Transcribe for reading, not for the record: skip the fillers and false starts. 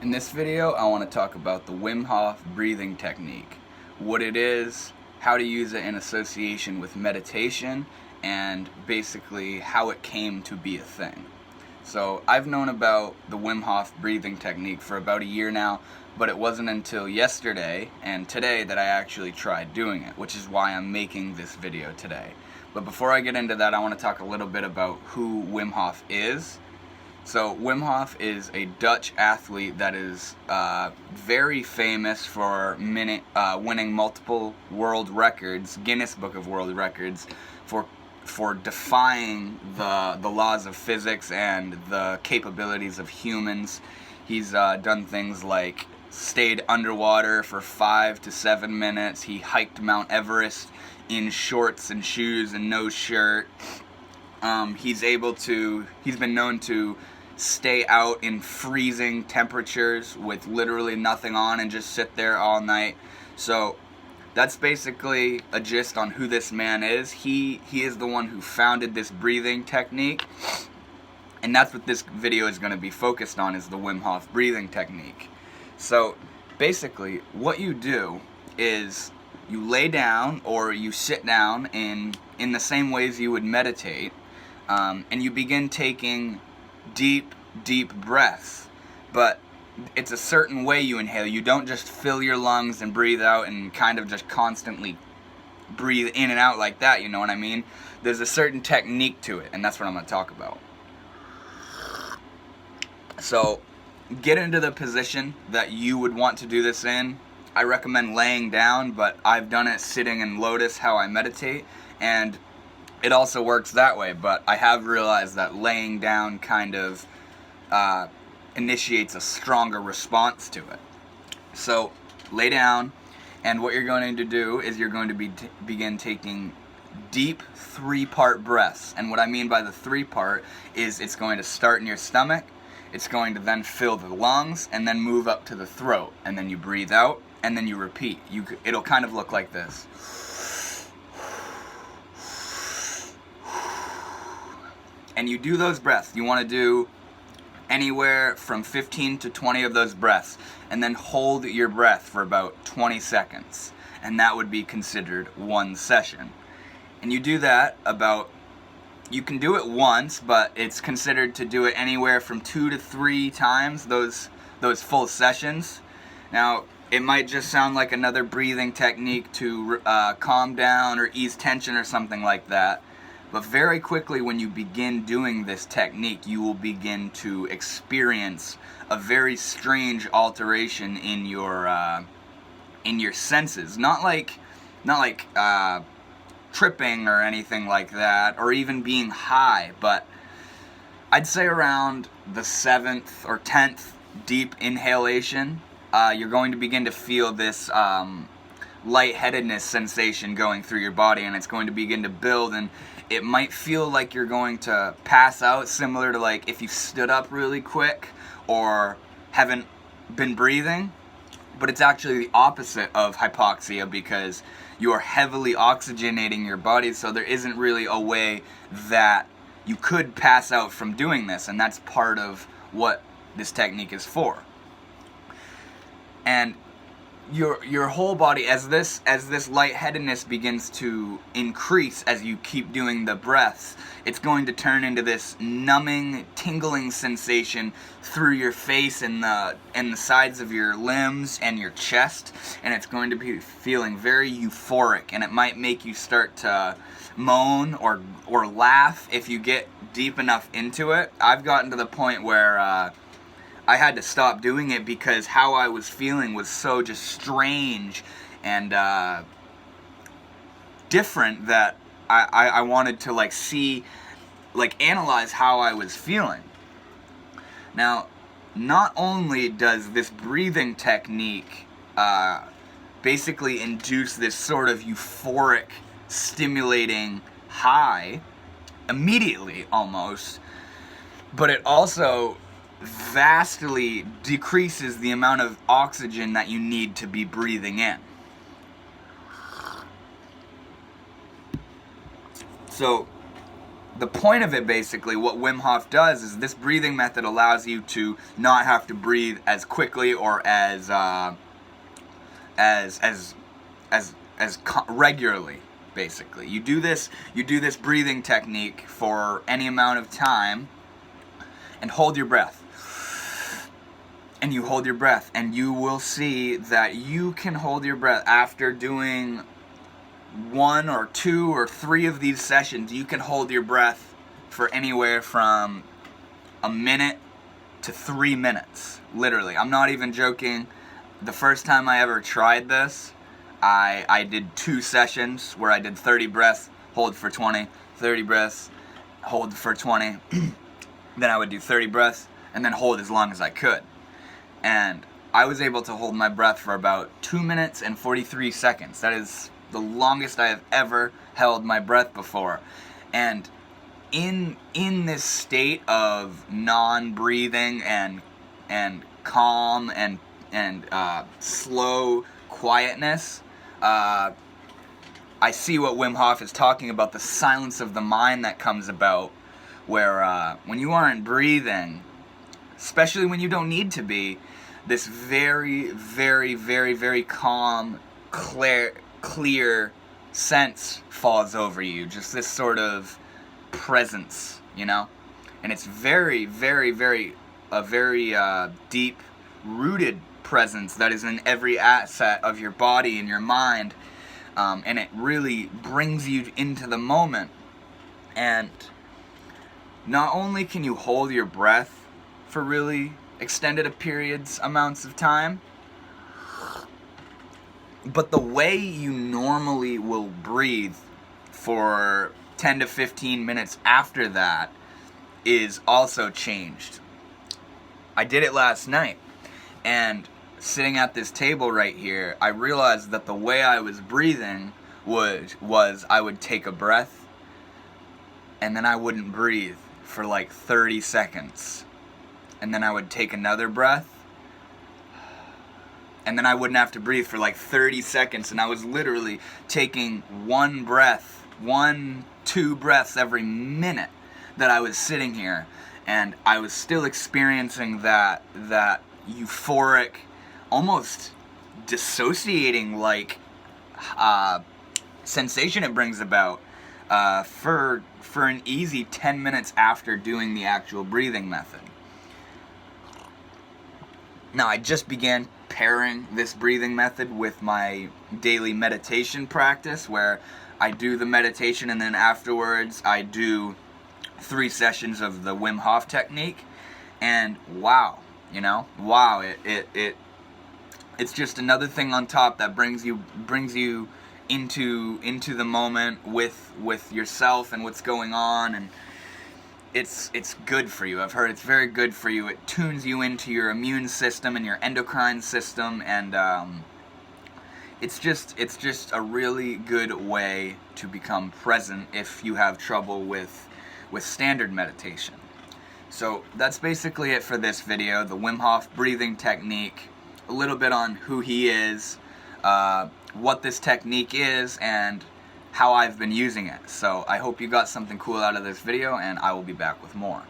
In this video, I want to talk about the Wim Hof Breathing Technique, what it is, how to use it in association with meditation, and basically how it came to be a thing. So I've known about the Wim Hof Breathing Technique for about a year now, but it wasn't until yesterday and today that I actually tried doing it, which is why I'm making this video today. But before I get into that, I want to talk a little bit about who Wim Hof is. So Wim Hof is a Dutch athlete that is very famous for winning multiple world records, Guinness Book of World Records, for defying the laws of physics and the capabilities of humans. He's done things like stayed underwater for 5 to 7 minutes. He hiked Mount Everest in shorts and shoes and no shirt. He's been known to stay out in freezing temperatures with literally nothing on and just sit there all night. So that's basically a gist on who this man is. He is the one who founded this breathing technique, and that's what this video is going to be focused on, is the Wim Hof breathing technique. So basically what you do is you lay down or you sit down in the same ways you would meditate, and you begin taking deep breaths. But it's a certain way you inhale. You don't just fill your lungs and breathe out and kind of just constantly breathe in and out like that, you know what I mean? There's a certain technique to it, and that's what I'm going to talk about. So get into the position that you would want to do this in. I recommend laying down, but I've done it sitting in lotus, how I meditate, and it also works that way. But I have realized that laying down kind of initiates a stronger response to it. So lay down, and what you're going to do is you're going to begin taking deep 3-part breaths. And what I mean by the 3-part is it's going to start in your stomach, it's going to then fill the lungs, and then move up to the throat, and then you breathe out, and then you repeat. It'll kind of look like this. And you do those breaths. You want to do anywhere from 15 to 20 of those breaths, and then hold your breath for about 20 seconds, and that would be considered one session. And you do that you can do it once, but it's considered to do it anywhere from 2 to 3 times, those full sessions. Now, it might just sound like another breathing technique to calm down or ease tension or something like that. But very quickly, when you begin doing this technique, you will begin to experience a very strange alteration in your senses. Not like tripping or anything like that, or even being high, but I'd say around the 7th or 10th deep inhalation, you're going to begin to feel this lightheadedness sensation going through your body, and it's going to begin to build, and it might feel like you're going to pass out, similar to like if you stood up really quick or haven't been breathing. But it's actually the opposite of hypoxia, because you're heavily oxygenating your body, so there isn't really a way that you could pass out from doing this, and that's part of what this technique is for. And your whole body, as this lightheadedness begins to increase as you keep doing the breaths, it's going to turn into this numbing, tingling sensation through your face and the sides of your limbs and your chest, and it's going to be feeling very euphoric, and it might make you start to moan or laugh if you get deep enough into it. I've gotten to the point where I had to stop doing it because how I was feeling was so just strange and different that I wanted to analyze how I was feeling. Now, not only does this breathing technique basically induce this sort of euphoric, stimulating high immediately almost, but it also vastly decreases the amount of oxygen that you need to be breathing in. So the point of it, basically, what Wim Hof does is this breathing method allows you to not have to breathe as quickly or as regularly. Basically, you do this breathing technique for any amount of time, and hold your breath. And you hold your breath, and you will see that you can hold your breath after doing 1 or 2 or 3 of these sessions. You can hold your breath for anywhere from a minute to 3 minutes. Literally, I'm not even joking. The first time I ever tried this, I did 2 sessions where I did 30 breaths, hold for 20, 30 breaths, hold for 20. Then I would do 30 breaths and then hold as long as I could. And I was able to hold my breath for about 2 minutes and 43 seconds. That is the longest I have ever held my breath before. And in this state of non-breathing and calm and slow quietness, I see what Wim Hof is talking about, the silence of the mind that comes about, where when you aren't breathing, especially when you don't need to be, this very, very, very, very calm, clear sense falls over you. Just this sort of presence, you know? And it's very, very, very, a very deep rooted presence that is in every asset of your body and your mind, and it really brings you into the moment. And not only can you hold your breath for really extended amounts of time, but the way you normally will breathe for 10 to 15 minutes after that is also changed. I did it last night, and sitting at this table right here, I realized that the way I was breathing was I would take a breath, and then I wouldn't breathe for like 30 seconds. And then I would take another breath, and then I wouldn't have to breathe for like 30 seconds, and I was literally taking 1 breath, 2 breaths every minute that I was sitting here, and I was still experiencing that euphoric, almost dissociating like sensation it brings about for an easy 10 minutes after doing the actual breathing method. Now, I just began pairing this breathing method with my daily meditation practice, where I do the meditation and then afterwards I do 3 sessions of the Wim Hof technique, and wow, it's just another thing on top that brings you into the moment with yourself and what's going on, and it's good for you. I've heard it's very good for you. It tunes you into your immune system and your endocrine system, and it's just a really good way to become present if you have trouble with standard meditation. So that's basically it for this video, the Wim Hof breathing technique, a little bit on who he is, what this technique is, and how I've been using it. So I hope you got something cool out of this video, and I will be back with more.